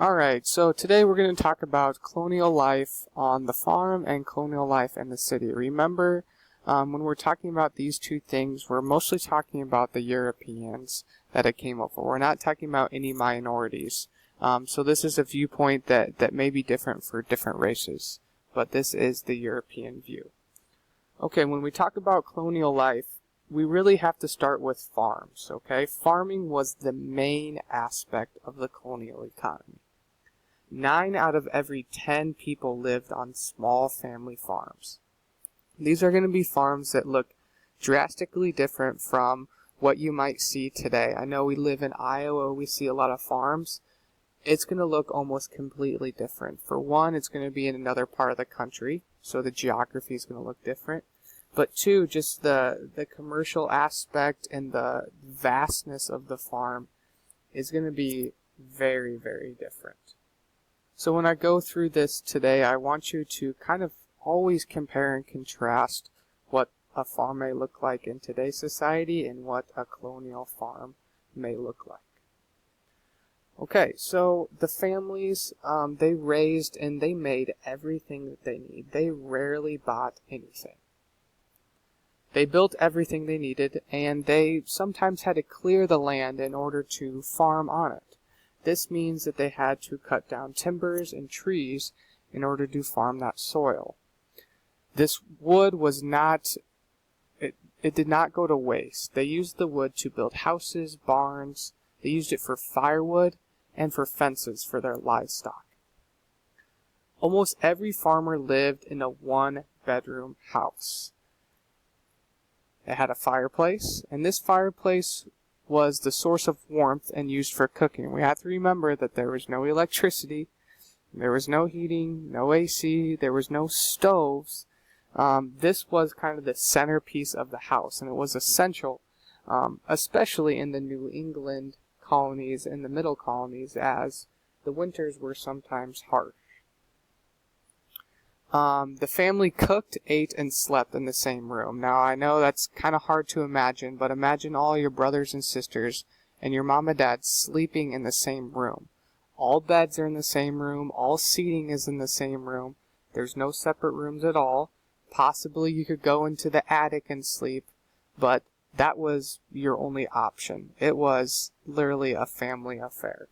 Alright, so today we're going to talk about colonial life on the farm and colonial life in the city. Remember, when we're talking about these two things, we're mostly talking about the Europeans that it came over. We're not talking about any minorities. So this is a viewpoint that may be different for different races, but this is the European view. Okay, when we talk about colonial life, we really have to start with farms, okay? Farming was the main aspect of the colonial economy. 9 out of every 10 people lived on small family farms. These are going to be farms that look drastically different from what you might see today. I know we live in Iowa, we see a lot of farms. It's going to look almost completely different. For one, it's going to be in another part of the country, so the geography is going to look different. But two, just the commercial aspect and the vastness of the farm is going to be very, very different. So when I go through this today, I want you to kind of always compare and contrast what a farm may look like in today's society and what a colonial farm may look like. Okay, so the families, they raised and they made everything that they need. They rarely bought anything. They built everything they needed, and they sometimes had to clear the land in order to farm on it. This means that they had to cut down timbers and trees in order to farm that soil. This wood was not, it did not go to waste. They used the wood to build houses, barns. They used it for firewood and for fences for their livestock. Almost every farmer lived in a one-bedroom house. It had a fireplace, and this fireplace was the source of warmth and used for cooking. We have to remember that there was no electricity, there was no heating, no AC, there was no stoves. This was kind of the centerpiece of the house, and it was essential, especially in the New England colonies and the middle colonies, as the winters were sometimes harsh. The family cooked, ate, and slept in the same room. Now, I know that's kind of hard to imagine, but imagine all your brothers and sisters and your mom and dad sleeping in the same room. All beds are in the same room. All seating is in the same room. There's no separate rooms at all. Possibly you could go into the attic and sleep, but that was your only option. It was literally a family affair.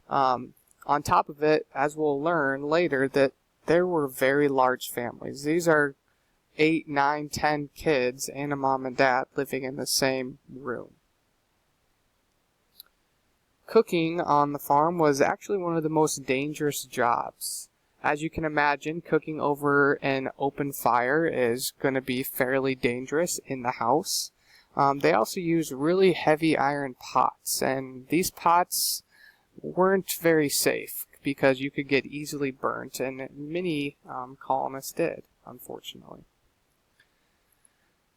On top of it, as we'll learn later, that there were very large families. These are 8, 9, 10 kids and a mom and dad living in the same room. Cooking on the farm was actually one of the most dangerous jobs. As you can imagine, cooking over an open fire is going to be fairly dangerous in the house. They also used really heavy iron pots, and these pots weren't very safe because you could get easily burnt, and many colonists did, unfortunately.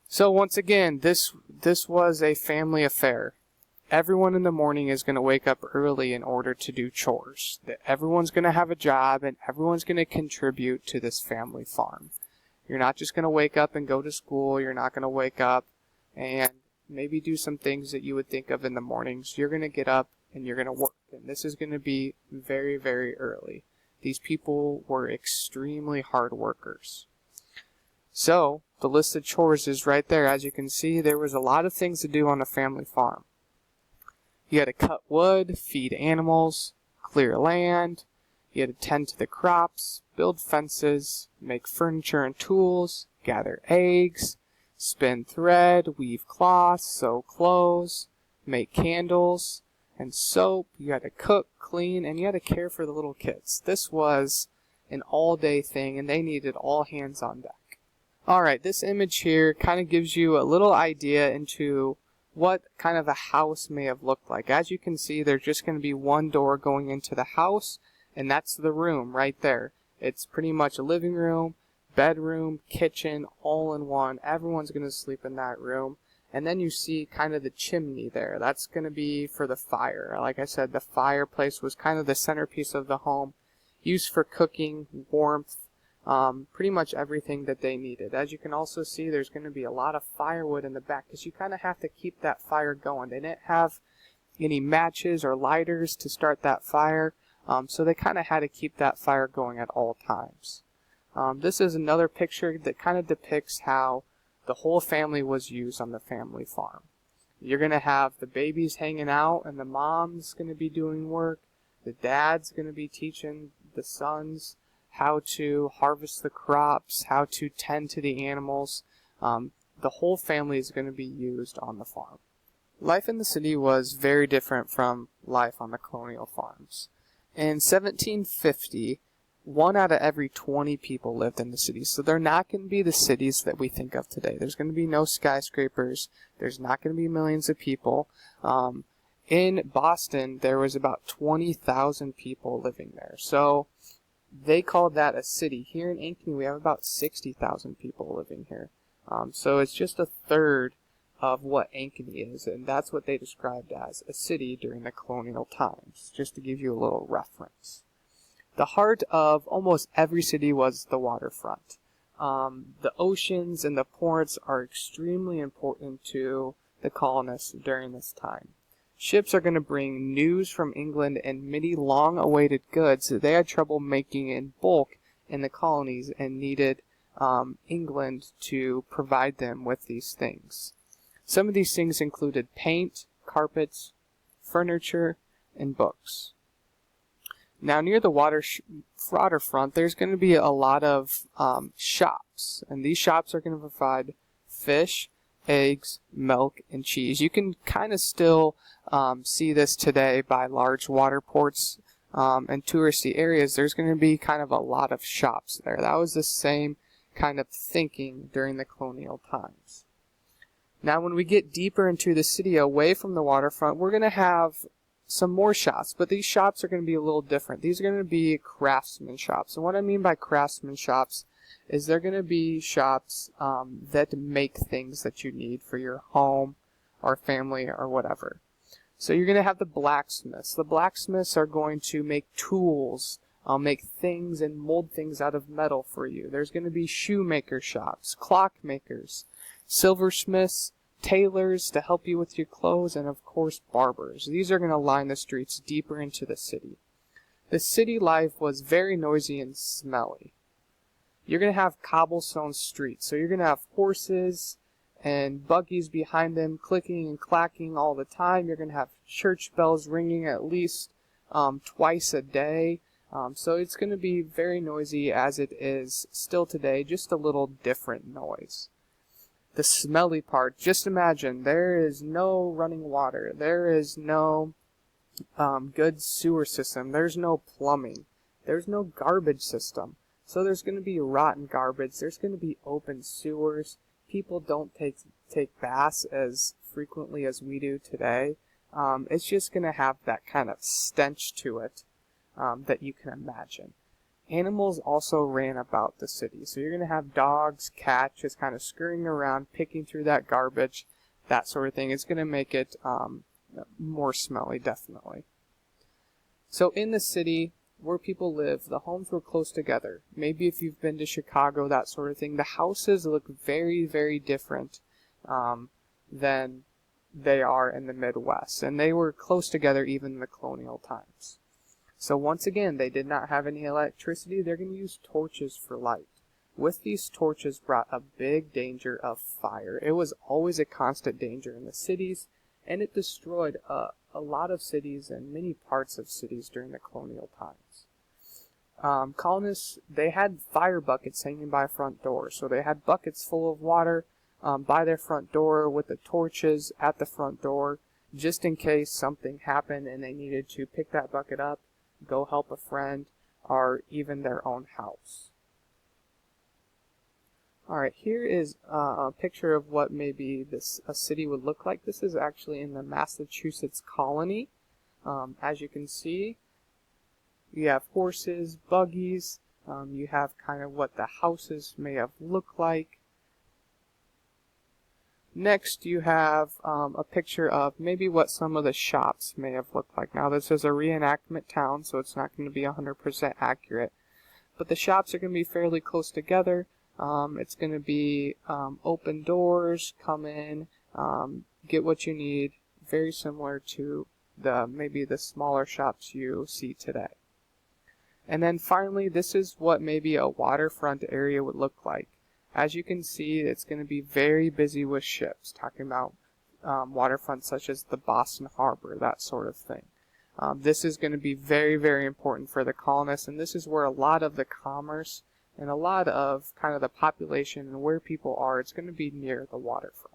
So once again, this was a family affair. Everyone in the morning is going to wake up early in order to do chores. Everyone's going to have a job, and everyone's going to contribute to this family farm. You're not just going to wake up and go to school. You're not going to wake up and maybe do some things that you would think of in the mornings. You're going to get up and you're going to work. And this is going to be very, very early. These people were extremely hard workers. So, the list of chores is right there. As you can see, there was a lot of things to do on a family farm. You had to cut wood, feed animals, clear land. You had to tend to the crops, build fences, make furniture and tools, gather eggs, spin thread, weave cloth, sew clothes, make candles and soap. You had to cook, clean, and you had to care for the little kids. This was an all-day thing, and they needed all hands on deck. Alright, this image here kind of gives you a little idea into what kind of a house may have looked like. As you can see, there's just going to be one door going into the house, and that's the room right there. It's pretty much a living room, bedroom, kitchen, all in one. Everyone's going to sleep in that room. And then you see kind of the chimney there. That's going to be for the fire. Like I said, the fireplace was kind of the centerpiece of the home, used for cooking, warmth, pretty much everything that they needed. As you can also see, there's going to be a lot of firewood in the back because you kind of have to keep that fire going. They didn't have any matches or lighters to start that fire. So they kind of had to keep that fire going at all times. This is another picture that kind of depicts how the whole family was used on the family farm. You're going to have the babies hanging out, and the mom's going to be doing work. The dad's going to be teaching the sons how to harvest the crops, how to tend to the animals. The whole family is going to be used on the farm. Life in the city was very different from life on the colonial farms. In 1750, 1 out of every 20 people lived in the city. So they're not going to be the cities that we think of today. There's going to be no skyscrapers. There's not going to be millions of people. In Boston, there was about 20,000 people living there. So they called that a city. Here in Ankeny, we have about 60,000 people living here. So it's just a third of what Ankeny is, and that's what they described as a city during the colonial times, just to give you a little reference. The heart of almost every city was the waterfront. The oceans and the ports are extremely important to the colonists during this time. Ships are going to bring news from England and many long-awaited goods that they had trouble making in bulk in the colonies and needed England to provide them with these things. Some of these things included paint, carpets, furniture, and books. Now, near the waterfront, there's going to be a lot of shops, and these shops are going to provide fish, eggs, milk, and cheese. You can kind of still see this today by large water ports and touristy areas. There's going to be kind of a lot of shops there. That was the same kind of thinking during the colonial times. Now, when we get deeper into the city away from the waterfront, we're going to have some more shops, but these shops are going to be a little different. These are going to be craftsman shops. And what I mean by craftsman shops is they're going to be shops that make things that you need for your home or family or whatever. So you're going to have the blacksmiths. The blacksmiths are going to make tools, make things and mold things out of metal for you. There's going to be shoemaker shops, clockmakers, silversmiths, tailors to help you with your clothes, and of course barbers. These are going to line the streets deeper into the city. The city life was very noisy and smelly. You're going to have cobblestone streets, so you're going to have horses and buggies behind them clicking and clacking all the time. You're going to have church bells ringing at least twice a day. So it's going to be very noisy as it is still today, just a little different noise. The smelly part, just imagine, there is no running water, there is no good sewer system, there's no plumbing, there's no garbage system. So there's going to be rotten garbage, there's going to be open sewers, people don't take baths as frequently as we do today. It's just going to have that kind of stench to it that you can imagine. Animals also ran about the city. So you're going to have dogs, cats just kind of scurrying around, picking through that garbage, that sort of thing. It's going to make it more smelly, definitely. So in the city where people live, the homes were close together. Maybe if you've been to Chicago, that sort of thing. The houses look very, very different than they are in the Midwest. And they were close together even in the colonial times. So once again, they did not have any electricity. They're going to use torches for light. With these torches brought a big danger of fire. It was always a constant danger in the cities, and it destroyed a lot of cities and many parts of cities during the colonial times. Colonists, they had fire buckets hanging by front doors. So they had buckets full of water by their front door with the torches at the front door, just in case something happened and they needed to pick that bucket up, go help a friend, or even their own house. Alright, here is a picture of what maybe a city would look like. This is actually in the Massachusetts colony. As you can see, you have horses, buggies, you have kind of what the houses may have looked like. Next, you have a picture of maybe what some of the shops may have looked like. Now, this is a reenactment town, so it's not going to be 100% accurate. But the shops are going to be fairly close together. It's going to be open doors, come in, get what you need, very similar to maybe the smaller shops you see today. And then finally, this is what maybe a waterfront area would look like. As you can see, it's going to be very busy with ships, talking about waterfronts such as the Boston Harbor, that sort of thing. This is going to be very, very important for the colonists, and this is where a lot of the commerce and a lot of kind of the population and where people are, it's going to be near the waterfront.